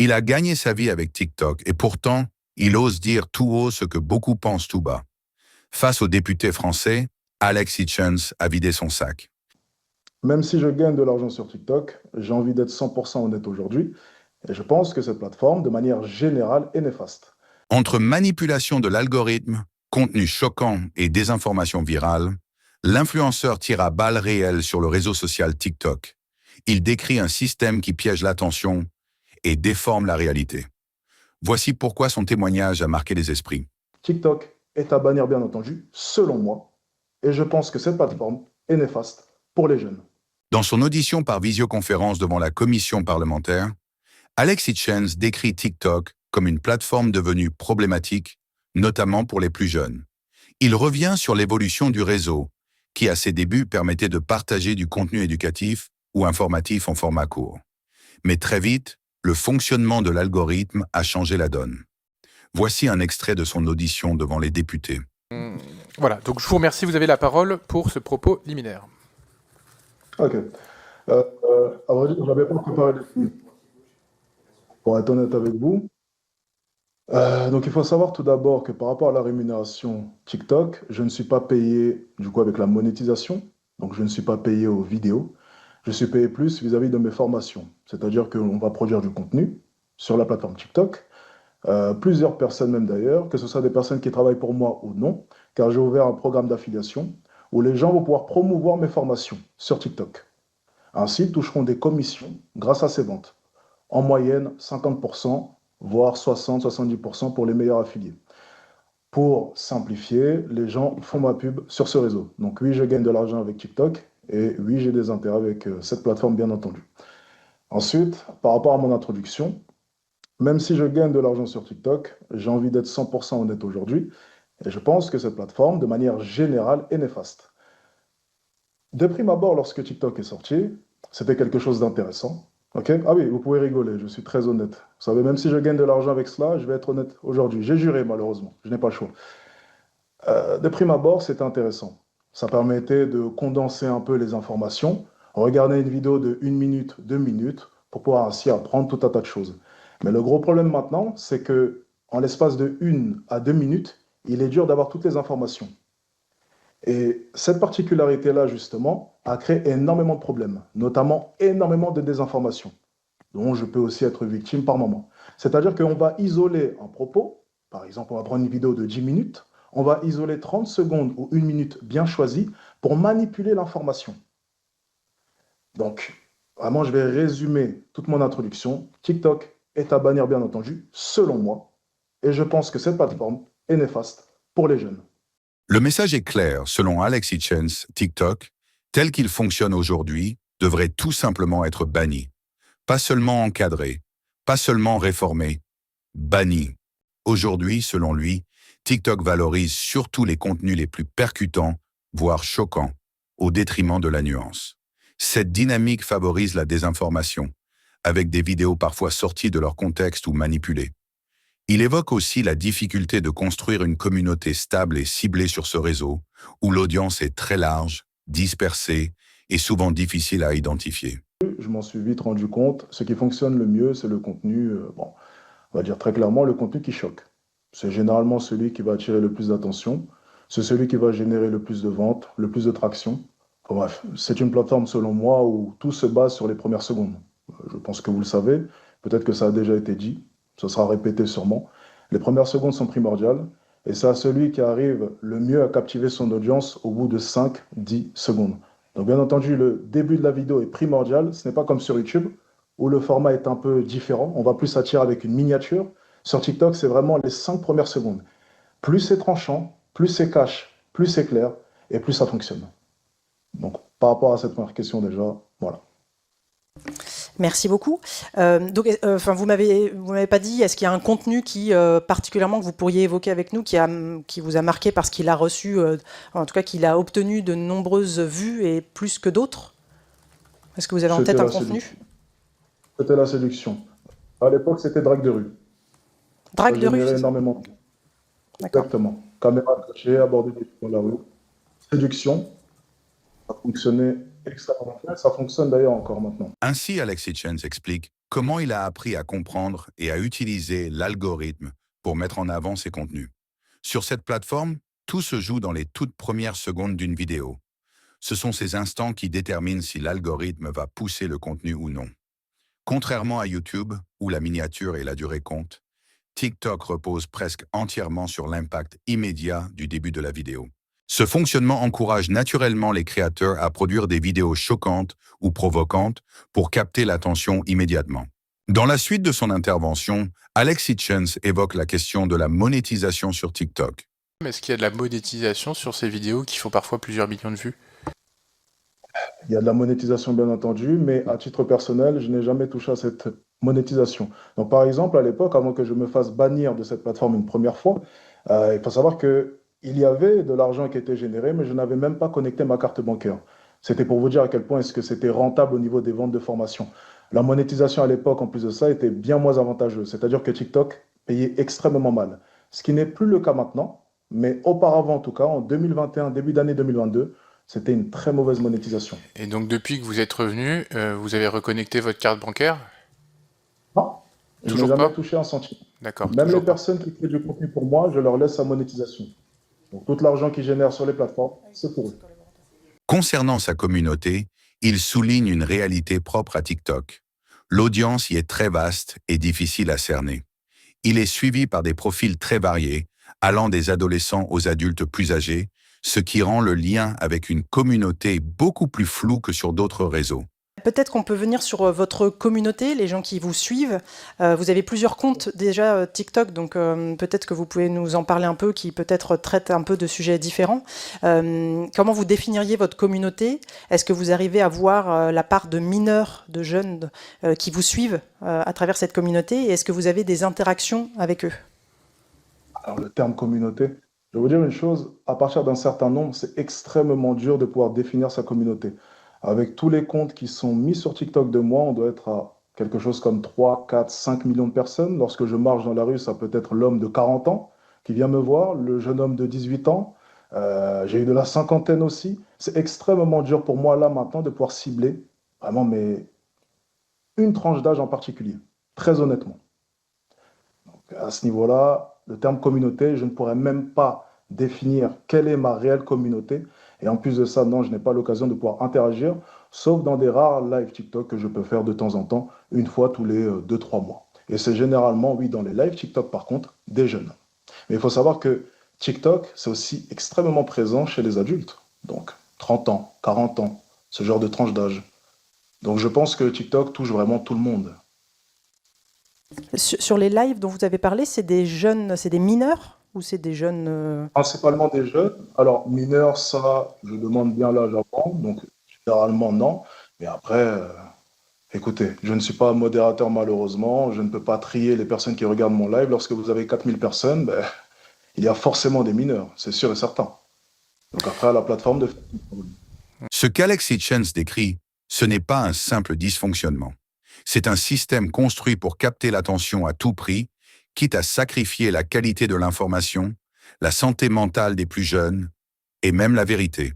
Il a gagné sa vie avec TikTok et pourtant, il ose dire tout haut ce que beaucoup pensent tout bas. Face au député français, Alex Hitchens a vidé son sac. Même si je gagne de l'argent sur TikTok, j'ai envie d'être 100% honnête aujourd'hui, et je pense que cette plateforme, de manière générale, est néfaste. Entre manipulation de l'algorithme, contenu choquant et désinformation virale, l'influenceur tire à balles réelles sur le réseau social TikTok. Il décrit un système qui piège l'attention et déforme la réalité. Voici pourquoi son témoignage a marqué les esprits. TikTok est à bannir, bien entendu, selon moi, et je pense que cette plateforme est néfaste pour les jeunes. Dans son audition par visioconférence devant la commission parlementaire, Alex Hitchens décrit TikTok comme une plateforme devenue problématique, notamment pour les plus jeunes. Il revient sur l'évolution du réseau, qui à ses débuts permettait de partager du contenu éducatif ou informatif en format court. Mais très vite, le fonctionnement de l'algorithme a changé la donne. Voici un extrait de son audition devant les députés. Voilà, donc je vous remercie, vous avez la parole pour ce propos liminaire. Ok. À vrai dire, j'avais pas préparé les films. Pour être honnête avec vous. Donc, il faut savoir tout d'abord que par rapport à la rémunération TikTok, je ne suis pas payé du coup avec la monétisation. Donc, je ne suis pas payé aux vidéos. Je suis payé plus vis-à-vis de mes formations. C'est-à-dire qu'on va produire du contenu sur la plateforme TikTok. Plusieurs personnes même d'ailleurs, que ce soit des personnes qui travaillent pour moi ou non, car j'ai ouvert un programme d'affiliation où les gens vont pouvoir promouvoir mes formations sur TikTok. Ainsi, ils toucheront des commissions grâce à ces ventes. En moyenne, 50%, voire 60-70% pour les meilleurs affiliés. Pour simplifier, les gens font ma pub sur ce réseau. Donc oui, je gagne de l'argent avec TikTok et oui, j'ai des intérêts avec cette plateforme, bien entendu. Ensuite, par rapport à mon introduction, même si je gagne de l'argent sur TikTok, j'ai envie d'être 100% honnête aujourd'hui et je pense que cette plateforme, de manière générale, est néfaste. De prime abord, lorsque TikTok est sorti, c'était quelque chose d'intéressant. Ok? Ah oui, vous pouvez rigoler, je suis très honnête. Vous savez, même si je gagne de l'argent avec cela, je vais être honnête aujourd'hui. J'ai juré, malheureusement, je n'ai pas le choix. De prime abord, c'était intéressant. Ça permettait de condenser un peu les informations, regarder une vidéo de 1 minute, 2 minutes, pour pouvoir ainsi apprendre tout un tas de choses. Mais le gros problème maintenant, c'est que en l'espace de 1 à 2 minutes, il est dur d'avoir toutes les informations. Et cette particularité-là, justement, a créé énormément de problèmes, notamment énormément de désinformation, dont je peux aussi être victime par moment. C'est-à-dire qu'on va isoler un propos, par exemple, on va prendre une vidéo de 10 minutes, on va isoler 30 secondes ou 1 minute bien choisie pour manipuler l'information. Donc, vraiment, je vais résumer toute mon introduction. TikTok est à bannir, bien entendu, selon moi, et je pense que cette plateforme est néfaste pour les jeunes. Le message est clair, selon Alex Hitchens, TikTok, tel qu'il fonctionne aujourd'hui, devrait tout simplement être banni. Pas seulement encadré, pas seulement réformé, banni. Aujourd'hui, selon lui, TikTok valorise surtout les contenus les plus percutants, voire choquants, au détriment de la nuance. Cette dynamique favorise la désinformation, avec des vidéos parfois sorties de leur contexte ou manipulées. Il évoque aussi la difficulté de construire une communauté stable et ciblée sur ce réseau, où l'audience est très large, dispersée et souvent difficile à identifier. Je m'en suis vite rendu compte. Ce qui fonctionne le mieux, c'est le contenu, bon, on va dire très clairement, le contenu qui choque. C'est généralement celui qui va attirer le plus d'attention. C'est celui qui va générer le plus de ventes, le plus de traction. Enfin, bref, c'est une plateforme, selon moi, où tout se base sur les premières secondes. Je pense que vous le savez. Peut-être que ça a déjà été dit. Ce sera répété sûrement. Les premières secondes sont primordiales. Et c'est à celui qui arrive le mieux à captiver son audience au bout de 5-10 secondes. Donc, bien entendu, le début de la vidéo est primordial. Ce n'est pas comme sur YouTube, où le format est un peu différent. On va plus s'attirer avec une miniature. Sur TikTok, c'est vraiment les 5 premières secondes. Plus c'est tranchant, plus c'est cash, plus c'est clair, et plus ça fonctionne. Donc, par rapport à cette première question déjà, voilà. Merci beaucoup. Vous m'avez pas dit, est-ce qu'il y a un contenu qui particulièrement que vous pourriez évoquer avec nous, qui vous a marqué parce qu'il a reçu, en tout cas qu'il a obtenu de nombreuses vues et plus que d'autres? Est-ce que vous avez en tête un contenu? C'était la séduction. À l'époque, c'était drague de rue. Drague de rue, générait c'est ça? énormément. D'accord. Exactement. Caméra cachée, aborder des filles dans la rue. Séduction, ça fonctionnait extrêmement bien. Ça fonctionne d'ailleurs encore maintenant. Ainsi, Alex Hitchens explique Comment il a appris à comprendre et à utiliser l'algorithme pour mettre en avant ses contenus. Sur cette plateforme, tout se joue dans les toutes premières secondes d'une vidéo. Ce sont ces instants qui déterminent si l'algorithme va pousser le contenu ou non. Contrairement à YouTube, où la miniature et la durée comptent, TikTok repose presque entièrement sur l'impact immédiat du début de la vidéo. Ce fonctionnement encourage naturellement les créateurs à produire des vidéos choquantes ou provocantes pour capter l'attention immédiatement. Dans la suite de son intervention, Alex Hitchens évoque la question de la monétisation sur TikTok. Est-ce qu'il y a de la monétisation sur ces vidéos qui font parfois plusieurs millions de vues? Il y a de la monétisation, bien entendu, mais à titre personnel, je n'ai jamais touché à cette monétisation. Donc, par exemple, à l'époque, avant que je me fasse bannir de cette plateforme une première fois, il faut savoir qu'il y avait de l'argent qui était généré, mais je n'avais même pas connecté ma carte bancaire. C'était pour vous dire à quel point est-ce que c'était rentable au niveau des ventes de formation. La monétisation à l'époque, en plus de ça, était bien moins avantageuse. C'est-à-dire que TikTok payait extrêmement mal. Ce qui n'est plus le cas maintenant, mais auparavant, en tout cas, en 2021, début d'année 2022, c'était une très mauvaise monétisation. Et donc depuis que vous êtes revenu, vous avez reconnecté votre carte bancaire? Non, je n'ai Toujours jamais pas? touché un centime. D'accord, Même les toujours pas. personnes qui créent du contenu pour moi, je leur laisse la monétisation. Donc tout l'argent qu'ils génèrent sur les plateformes, c'est pour eux. Concernant sa communauté, il souligne une réalité propre à TikTok. L'audience y est très vaste et difficile à cerner. Il est suivi par des profils très variés, allant des adolescents aux adultes plus âgés, ce qui rend le lien avec une communauté beaucoup plus flou que sur d'autres réseaux. Peut-être qu'on peut venir sur votre communauté, les gens qui vous suivent. Vous avez plusieurs comptes déjà TikTok, donc peut-être que vous pouvez nous en parler un peu, qui peut-être traitent un peu de sujets différents. Comment vous définiriez votre communauté? Est-ce que vous arrivez à voir la part de mineurs, de jeunes qui vous suivent à travers cette communauté? Et est-ce que vous avez des interactions avec eux? Alors le terme communauté, je vais vous dire une chose, à partir d'un certain nombre, c'est extrêmement dur de pouvoir définir sa communauté. Avec tous les comptes qui sont mis sur TikTok de moi, on doit être à quelque chose comme 3, 4, 5 millions de personnes. Lorsque je marche dans la rue, ça peut être l'homme de 40 ans qui vient me voir, le jeune homme de 18 ans. J'ai eu de la cinquantaine aussi. C'est extrêmement dur pour moi, là, maintenant, de pouvoir cibler vraiment une tranche d'âge en particulier, très honnêtement. Donc, à ce niveau-là, le terme communauté, je ne pourrais même pas définir quelle est ma réelle communauté. Et en plus de ça, non, je n'ai pas l'occasion de pouvoir interagir, sauf dans des rares lives TikTok que je peux faire de temps en temps, une fois tous les 2-3 mois. Et c'est généralement, oui, dans les lives TikTok, par contre, des jeunes. Mais il faut savoir que TikTok, c'est aussi extrêmement présent chez les adultes. Donc, 30 ans, 40 ans, ce genre de tranche d'âge. Donc, je pense que TikTok touche vraiment tout le monde. Sur les lives dont vous avez parlé, c'est des jeunes, c'est des mineurs ou c'est des jeunes Principalement des jeunes. Alors, mineurs, ça, je demande bien l'âge avant, donc généralement non. Mais après, écoutez, je ne suis pas modérateur malheureusement, je ne peux pas trier les personnes qui regardent mon live. Lorsque vous avez 4000 personnes, ben, il y a forcément des mineurs, c'est sûr et certain. Donc après, à la plateforme de... Ce qu'Alex Hitchens décrit, ce n'est pas un simple dysfonctionnement. C'est un système construit pour capter l'attention à tout prix, quitte à sacrifier la qualité de l'information, la santé mentale des plus jeunes et même la vérité.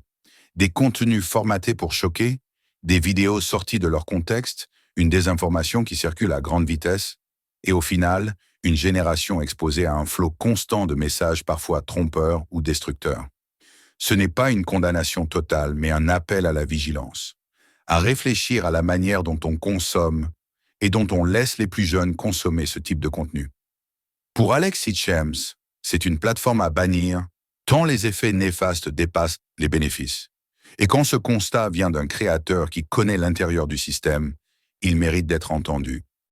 Des contenus formatés pour choquer, des vidéos sorties de leur contexte, une désinformation qui circule à grande vitesse, et au final, une génération exposée à un flot constant de messages parfois trompeurs ou destructeurs. Ce n'est pas une condamnation totale, mais un appel à la vigilance, à réfléchir à la manière dont on consomme et dont on laisse les plus jeunes consommer ce type de contenu. Pour Alex Hitchens, c'est une plateforme à bannir, tant les effets néfastes dépassent les bénéfices. Et quand ce constat vient d'un créateur qui connaît l'intérieur du système, il mérite d'être entendu.